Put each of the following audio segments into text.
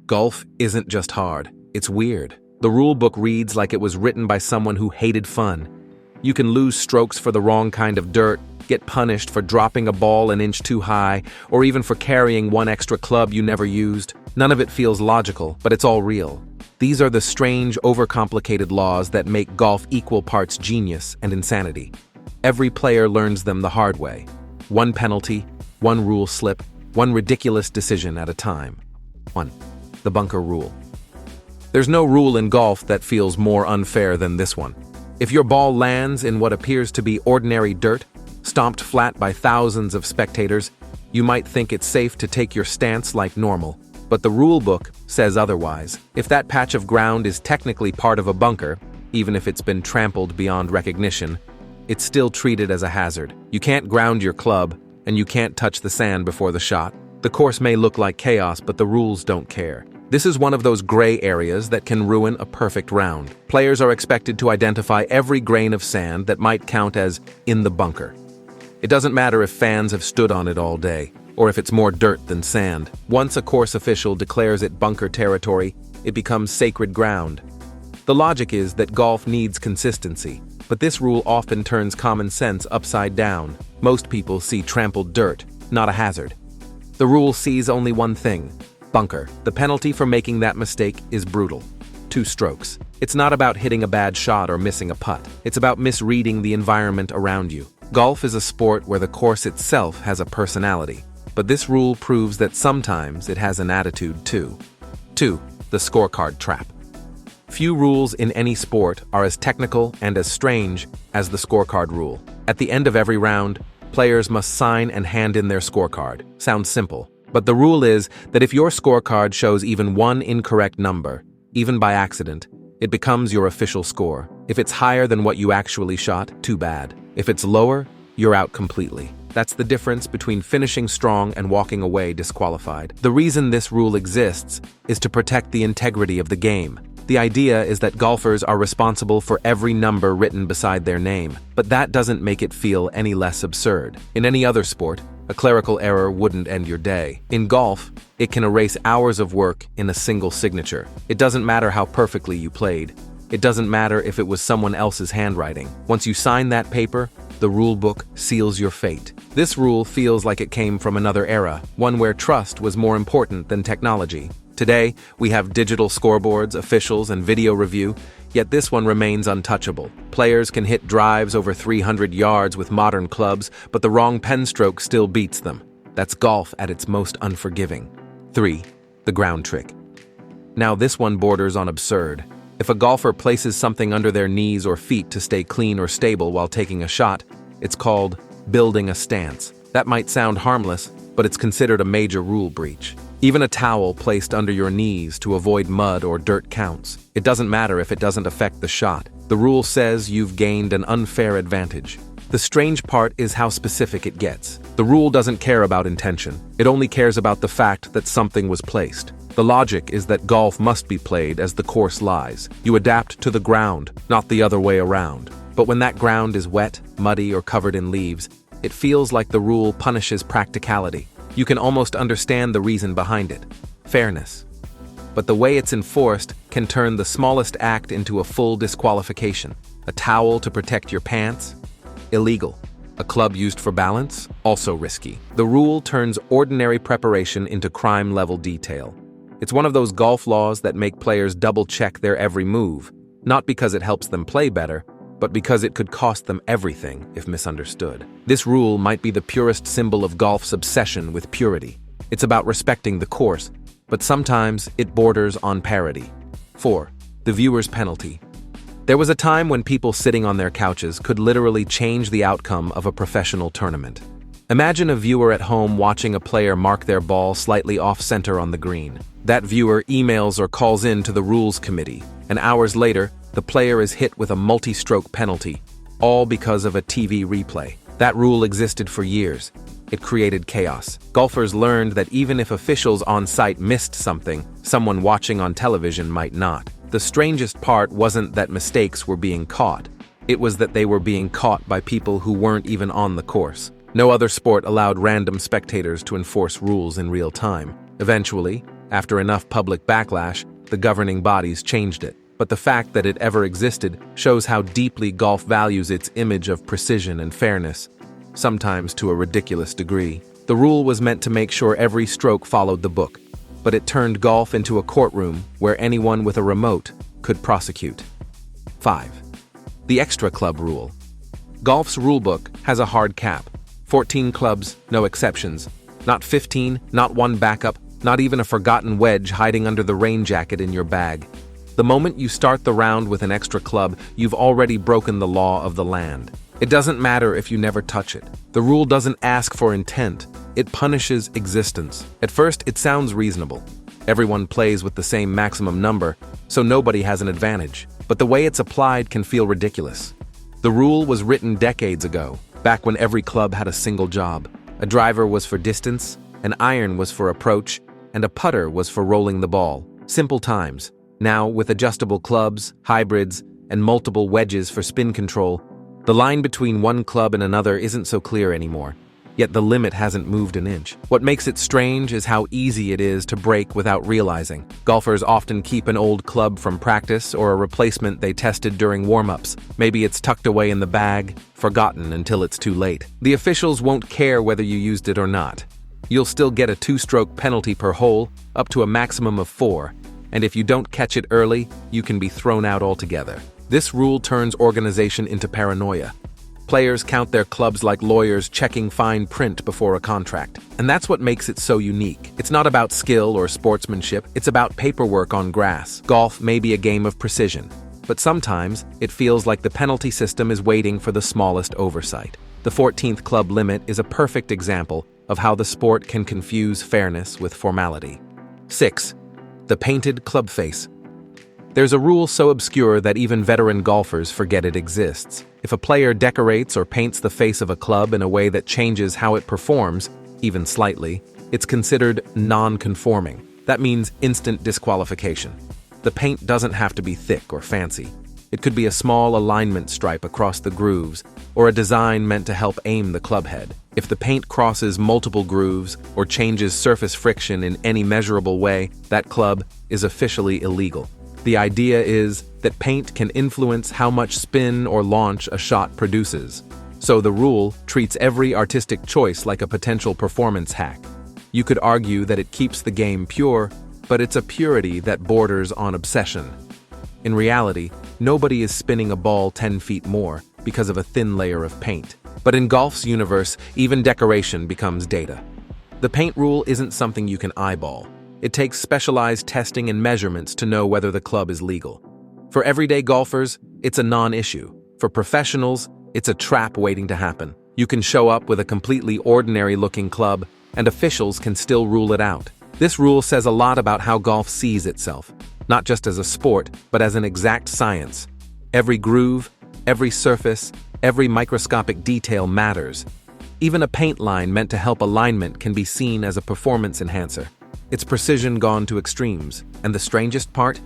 Golf isn't just hard, it's weird. The rule book reads like it was written by someone who hated fun. You can lose strokes for the wrong kind of dirt, get punished for dropping a ball an inch too high, or even for carrying one extra club you never used. None of it feels logical, but it's all real. These are the strange, overcomplicated laws that make golf equal parts genius and insanity. Every player learns them the hard way. One penalty, one rule slip, one ridiculous decision at a time. 1. The bunker rule. There's no rule in golf that feels more unfair than this one. If your ball lands in what appears to be ordinary dirt, stomped flat by thousands of spectators, you might think it's safe to take your stance like normal. But the rule book says otherwise. If that patch of ground is technically part of a bunker, even if it's been trampled beyond recognition, it's still treated as a hazard. You can't ground your club, and you can't touch the sand before the shot. The course may look like chaos, but the rules don't care. This is one of those gray areas that can ruin a perfect round. Players are expected to identify every grain of sand that might count as in the bunker. It doesn't matter if fans have stood on it all day, or if it's more dirt than sand. Once a course official declares it bunker territory, it becomes sacred ground. The logic is that golf needs consistency, but this rule often turns common sense upside down. Most people see trampled dirt, not a hazard. The rule sees only one thing: bunker. The penalty for making that mistake is brutal. 2 strokes. It's not about hitting a bad shot or missing a putt. It's about misreading the environment around you. Golf is a sport where the course itself has a personality, but this rule proves that sometimes it has an attitude too. 2. The scorecard trap. Few rules in any sport are as technical and as strange as the scorecard rule. At the end of every round, players must sign and hand in their scorecard. Sounds simple, but the rule is that if your scorecard shows even one incorrect number, even by accident, it becomes your official score. If it's higher than what you actually shot, too bad. If it's lower, you're out completely. That's the difference between finishing strong and walking away disqualified. The reason this rule exists is to protect the integrity of the game. The idea is that golfers are responsible for every number written beside their name, but that doesn't make it feel any less absurd. In any other sport, a clerical error wouldn't end your day. In golf, it can erase hours of work in a single signature. It doesn't matter how perfectly you played. It doesn't matter if it was someone else's handwriting. Once you sign that paper, the rule book seals your fate. This rule feels like it came from another era, one where trust was more important than technology. Today, we have digital scoreboards, officials, and video review, yet this one remains untouchable. Players can hit drives over 300 yards with modern clubs, but the wrong pen stroke still beats them. That's golf at its most unforgiving. 3. The ground trick. Now this one borders on absurd. If a golfer places something under their knees or feet to stay clean or stable while taking a shot, it's called building a stance. That might sound harmless, but it's considered a major rule breach. Even a towel placed under your knees to avoid mud or dirt counts. It doesn't matter if it doesn't affect the shot. The rule says you've gained an unfair advantage. The strange part is how specific it gets. The rule doesn't care about intention. It only cares about the fact that something was placed. The logic is that golf must be played as the course lies. You adapt to the ground, not the other way around. But when that ground is wet, muddy, or covered in leaves, it feels like the rule punishes practicality. You can almost understand the reason behind it: fairness. But the way it's enforced can turn the smallest act into a full disqualification. A towel to protect your pants? Illegal. A club used for balance? Also risky. The rule turns ordinary preparation into crime-level detail. It's one of those golf laws that make players double-check their every move, not because it helps them play better, but because it could cost them everything if misunderstood. This rule might be the purest symbol of golf's obsession with purity. It's about respecting the course, but sometimes it borders on parody. 4. The viewer's penalty. There was a time when people sitting on their couches could literally change the outcome of a professional tournament. Imagine a viewer at home watching a player mark their ball slightly off-center on the green. That viewer emails or calls in to the rules committee, and hours later, the player is hit with a multi-stroke penalty, all because of a TV replay. That rule existed for years. It created chaos. Golfers learned that even if officials on site missed something, someone watching on television might not. The strangest part wasn't that mistakes were being caught. It was that they were being caught by people who weren't even on the course. No other sport allowed random spectators to enforce rules in real time. Eventually, After enough public backlash, the governing bodies changed it. But the fact that it ever existed shows how deeply golf values its image of precision and fairness, sometimes to a ridiculous degree. The rule was meant to make sure every stroke followed the book, but it turned golf into a courtroom where anyone with a remote could prosecute. 5. The extra club rule. Golf's rulebook has a hard cap. 14 clubs, no exceptions. Not 15, not one backup, not even a forgotten wedge hiding under the rain jacket in your bag. The moment you start the round with an extra club, you've already broken the law of the land. It doesn't matter if you never touch it. The rule doesn't ask for intent. It punishes existence. At first, it sounds reasonable. Everyone plays with the same maximum number, so nobody has an advantage. But the way it's applied can feel ridiculous. The rule was written decades ago, back when every club had a single job. A driver was for distance, an iron was for approach, and a putter was for rolling the ball. Simple times. Now, with adjustable clubs, hybrids, and multiple wedges for spin control, the line between one club and another isn't so clear anymore. Yet the limit hasn't moved an inch. What makes it strange is how easy it is to break without realizing. Golfers often keep an old club from practice or a replacement they tested during warm-ups. Maybe it's tucked away in the bag, forgotten until it's too late. The officials won't care whether you used it or not. You'll still get a 2-stroke penalty per hole, up to a maximum of 4. And if you don't catch it early, you can be thrown out altogether. This rule turns organization into paranoia. Players count their clubs like lawyers checking fine print before a contract. And that's what makes it so unique. It's not about skill or sportsmanship, it's about paperwork on grass. Golf may be a game of precision, but sometimes it feels like the penalty system is waiting for the smallest oversight. The 14th club limit is a perfect example of how the sport can confuse fairness with formality. 6. The painted club face. There's a rule so obscure that even veteran golfers forget it exists. If a player decorates or paints the face of a club in a way that changes how it performs, even slightly, it's considered non-conforming. That means instant disqualification. The paint doesn't have to be thick or fancy. It could be a small alignment stripe across the grooves, or a design meant to help aim the club head. If the paint crosses multiple grooves or changes surface friction in any measurable way, that club is officially illegal. The idea is that paint can influence how much spin or launch a shot produces. So the rule treats every artistic choice like a potential performance hack. You could argue that it keeps the game pure, but it's a purity that borders on obsession. In reality, nobody is spinning a ball 10 feet more because of a thin layer of paint. But in golf's universe, even decoration becomes data. The paint rule isn't something you can eyeball. It takes specialized testing and measurements to know whether the club is legal. For everyday golfers, it's a non-issue. For professionals, it's a trap waiting to happen. You can show up with a completely ordinary-looking club, and officials can still rule it out. This rule says a lot about how golf sees itself, not just as a sport, but as an exact science. Every groove, every surface, every microscopic detail matters. Even a paint line meant to help alignment can be seen as a performance enhancer. It's precision gone to extremes. And the strangest part?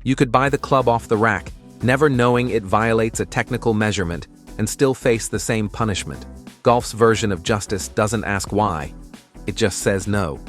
You could buy the club off the rack, never knowing it violates a technical measurement, and still face the same punishment. Golf's version of justice doesn't ask why. It just says no.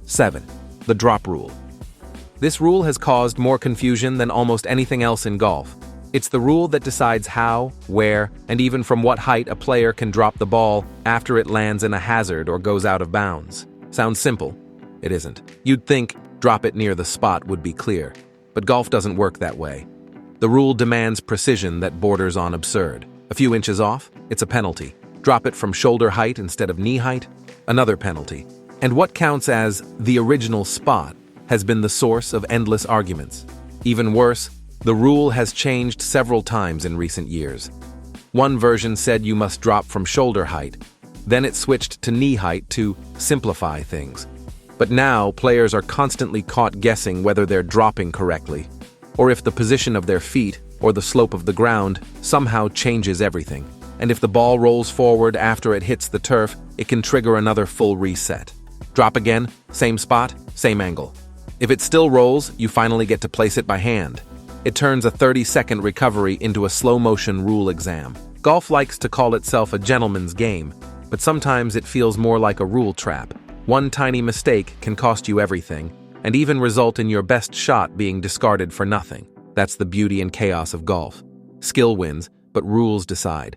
7. The drop rule. This rule has caused more confusion than almost anything else in golf. It's the rule that decides how, where, and even from what height a player can drop the ball after it lands in a hazard or goes out of bounds. Sounds simple. It isn't. You'd think drop it near the spot would be clear, but golf doesn't work that way. The rule demands precision that borders on absurd. A few inches off, it's a penalty. Drop it from shoulder height instead of knee height, another penalty. And what counts as the original spot has been the source of endless arguments. Even worse, the rule has changed several times in recent years. One version said you must drop from shoulder height. Then it switched to knee height to simplify things. But now, players are constantly caught guessing whether they're dropping correctly, or if the position of their feet or the slope of the ground somehow changes everything. And if the ball rolls forward after it hits the turf, it can trigger another full reset. Drop again, same spot, same angle. If it still rolls, you finally get to place it by hand. It turns a 30-second recovery into a slow-motion rule exam. Golf likes to call itself a gentleman's game, but sometimes it feels more like a rule trap. One tiny mistake can cost you everything, and even result in your best shot being discarded for nothing. That's the beauty and chaos of golf. Skill wins, but rules decide.